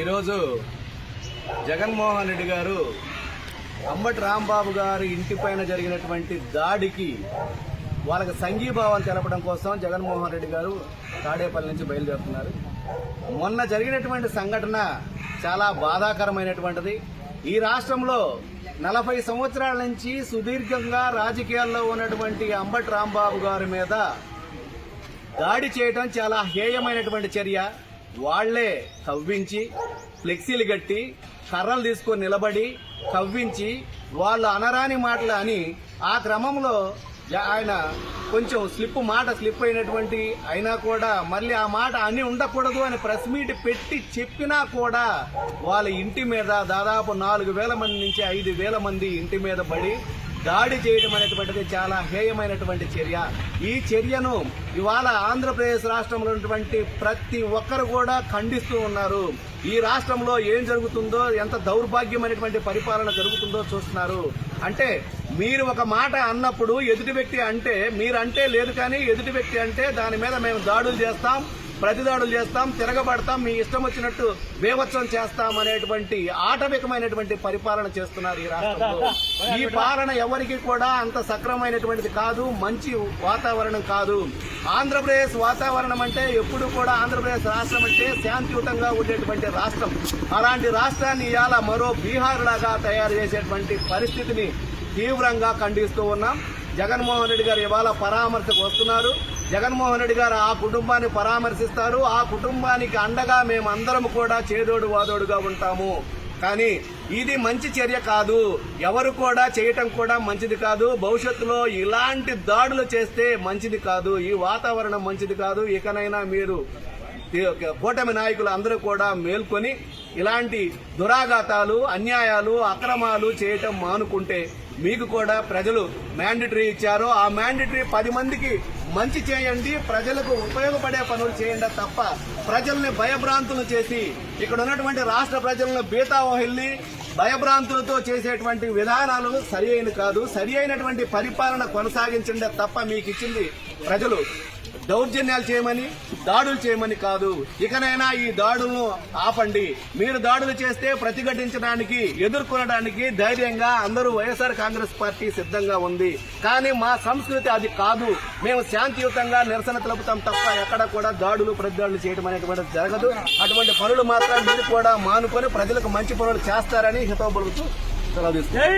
ఈరోజు జగన్మోహన్ రెడ్డి గారు అంబటి రాంబాబు గారి ఇంటిపైన జరిగినటువంటి దాడికి వాళ్ళకి సంఘీభావం తెలపడం కోసం జగన్మోహన్ రెడ్డి గారు తాడేపల్లి నుంచి బయలుదేరుతున్నారు. మొన్న జరిగినటువంటి సంఘటన చాలా బాధాకరమైనటువంటిది. ఈ రాష్ట్రంలో 40 సంవత్సరాల నుంచి సుదీర్ఘంగా రాజకీయాల్లో ఉన్నటువంటి అంబటి రాంబాబు గారి మీద దాడి చేయడం చాలా హేయమైనటువంటి చర్య. వాళ్లే కవ్వించి ఫ్లెక్సీలు కట్టి కర్రలు తీసుకొని నిలబడి కవ్వించి వాళ్ళు అనరాని మాటలు అని ఆ క్రమంలో ఆయన కొంచెం స్లిప్ అయినటువంటి అయినా కూడా మళ్ళీ ఆ మాట అని ఉండకూడదు అని ప్రెస్ మీట్ పెట్టి చెప్పినా కూడా వాళ్ళ ఇంటి మీద దాదాపు 4,000 మంది నుంచి 5,000 మంది ఇంటి మీద పడి దాడి చేయడం అనేటువంటిది చాలా హేయమైనటువంటి చర్య. ఈ చర్యను ఇవాళ ఆంధ్రప్రదేశ్ రాష్ట్రంలో ఉన్నటువంటి ప్రతి ఒక్కరు కూడా ఖండిస్తూ ఉన్నారు. ఈ రాష్ట్రంలో ఏం జరుగుతుందో, ఎంత దౌర్భాగ్యమైనటువంటి పరిపాలన జరుగుతుందో చూస్తున్నారు. అంటే మీరు ఒక మాట అన్నప్పుడు ఎదుటి వ్యక్తి అంటే మీరంటే లేదు, కానీ ఎదుటి వ్యక్తి అంటే దాని మీద మేము దాడులు చేస్తాం, ప్రతిదాడులు చేస్తాం, తిరగబడతాం, మీ ఇష్టం వచ్చినట్టు బేవత్సం చేస్తాం అనేటువంటి ఆటవికమైనటువంటి పరిపాలన చేస్తున్నారు ఈ రాష్ట్రంలో. ఈ పాలన ఎవరికి కూడా అంత సక్రమైనటువంటిది కాదు, మంచి వాతావరణం కాదు. ఆంధ్రప్రదేశ్ వాతావరణం అంటే ఎప్పుడు కూడా ఆంధ్రప్రదేశ్ రాష్ట్రం అంటే శాంతియుతంగా ఉండేటువంటి రాష్ట్రం. అలాంటి రాష్ట్రాన్ని ఇవాళ మరో బీహార్ లాగా తయారు చేసేటువంటి పరిస్థితిని తీవ్రంగా ఖండిస్తూ ఉన్నాం. జగన్మోహన్ రెడ్డి గారు ఇవాళ పరామర్శకు వస్తున్నారు. జగన్మోహన్ రెడ్డి గారు ఆ కుటుంబాన్ని పరామర్శిస్తారు. ఆ కుటుంబానికి అండగా మేమందరం కూడా చేదోడు వాదోడుగా ఉంటాము. కానీ ఇది మంచి చర్య కాదు, ఎవరు కూడా చేయటం కూడా మంచిది కాదు. భవిష్యత్తులో ఇలాంటి దాడులు చేస్తే మంచిది కాదు, ఈ వాతావరణం మంచిది కాదు. ఇకనైనా మీరు కూటమి నాయకులు అందరూ కూడా మేల్కొని ఇలాంటి దురాఘాతాలు, అన్యాయాలు, అక్రమాలు చేయటం మానుకుంటే మీకు కూడా ప్రజలు మ్యాండేటరీ ఇచ్చారు. ఆ మ్యాండేటరీ 10 మందికి మంచి చేయండి, ప్రజలకు ఉపయోగపడే పనులు చేయండి తప్ప ప్రజల్ని భయభ్రాంతులు చేసి ఇక్కడ ఉన్నటువంటి రాష్ట్ర ప్రజలను బీతావహిల్లి భయభ్రాంతులతో చేసేటువంటి విధానాలు సరి అయిన కాదు. సరి అయినటువంటి పరిపాలన కొనసాగించండి తప్ప మీకు ఇచ్చింది ప్రజలు దౌర్జన్యాలు చేయమని, దాడులు చేయమని కాదు. ఇకనైనా ఈ దాడులను ఆపండి. మీరు దాడులు చేస్తే ప్రతిఘటించడానికి, ఎదుర్కొనడానికి ధైర్యంగా అందరూ వైఎస్ఆర్ కాంగ్రెస్ పార్టీ సిద్ధంగా ఉంది. కానీ మా సంస్కృతి అది కాదు. మేము శాంతియుతంగా నిరసన తెలుపుతాం తప్ప ఎక్కడ కూడా దాడులు, ప్రతిదాడులు చేయడం అనేటువంటిది జరగదు. అటువంటి పనులు మాత్రం మీరు కూడా మానుకొని ప్రజలకు మంచి పనులు చేస్తారని హితవు పలుకుతూ సెలవు తీసుకుంటాం.